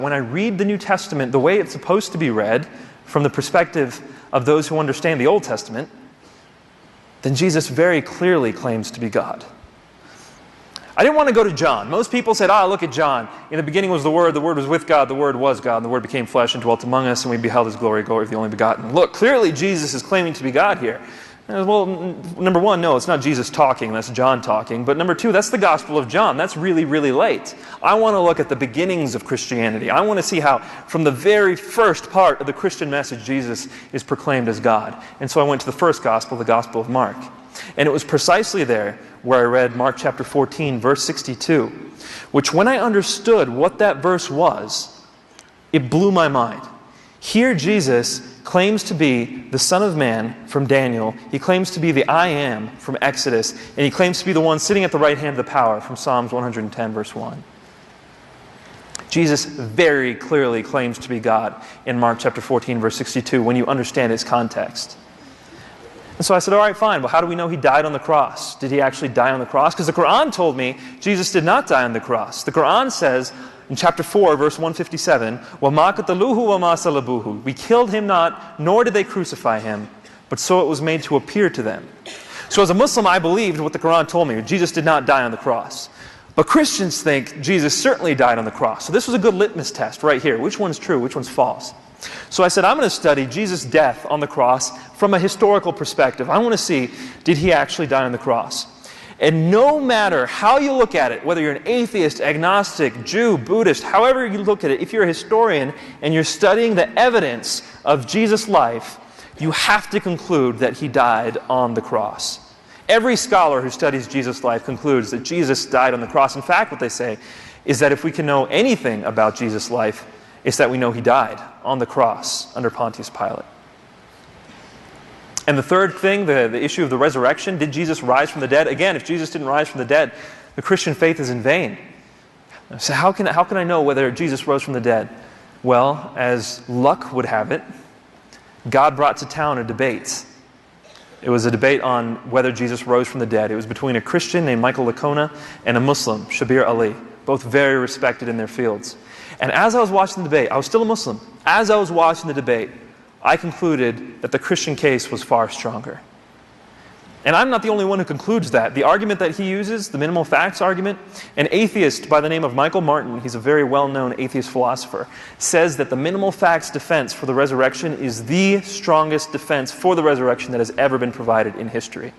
When I read the New Testament the way it's supposed to be read, from the perspective of those who understand the Old Testament, then Jesus very clearly claims to be God. I didn't want to go to John. Most people said, look at John. In the beginning was the Word was with God, the Word was God, and the Word became flesh and dwelt among us, and we beheld His glory, glory of the only begotten. Look, clearly Jesus is claiming to be God here. Well, number one, no, it's not Jesus talking, that's John talking. But number two, that's the Gospel of John. That's really, really late. I want to look at the beginnings of Christianity. I want to see how, from the very first part of the Christian message, Jesus is proclaimed as God. And so I went to the first Gospel, the Gospel of Mark. And it was precisely there where I read Mark chapter 14, verse 62, which when I understood what that verse was, it blew my mind. Here Jesus claims to be the Son of Man from Daniel. He claims to be the I Am from Exodus. And he claims to be the one sitting at the right hand of the power from Psalms 110, verse 1. Jesus very clearly claims to be God in Mark chapter 14, verse 62, when you understand its context. And so I said, all right, fine. Well, how do we know He died on the cross? Did He actually die on the cross? Because the Quran told me Jesus did not die on the cross. The Quran says in chapter 4, verse 157, وَمَا قَتَلُوهُ وَمَا صَلَبُوهُ. We killed Him not, nor did they crucify Him, but so it was made to appear to them. So as a Muslim, I believed what the Quran told me. Jesus did not die on the cross. But Christians think Jesus certainly died on the cross. So this was a good litmus test right here. Which one's true? Which one's false? So I said, I'm going to study Jesus' death on the cross from a historical perspective. I want to see, did He actually die on the cross? And no matter how you look at it, whether you're an atheist, agnostic, Jew, Buddhist, however you look at it, if you're a historian and you're studying the evidence of Jesus' life, you have to conclude that He died on the cross. Every scholar who studies Jesus' life concludes that Jesus died on the cross. In fact, what they say is that if we can know anything about Jesus' life, it's that we know He died on the cross under Pontius Pilate. And the third thing, the issue of the resurrection, did Jesus rise from the dead? Again, if Jesus didn't rise from the dead, the Christian faith is in vain. So how can I know whether Jesus rose from the dead? Well, as luck would have it, God brought to town a debate. It was a debate on whether Jesus rose from the dead. It was between a Christian named Michael Licona and a Muslim, Shabir Ali, both very respected in their fields. And as I was watching the debate, I was still a Muslim. As I was watching the debate, I concluded that the Christian case was far stronger. And I'm not the only one who concludes that. The argument that he uses, the minimal facts argument, an atheist by the name of Michael Martin, he's a very well-known atheist philosopher, says that the minimal facts defense for the resurrection is the strongest defense for the resurrection that has ever been provided in history.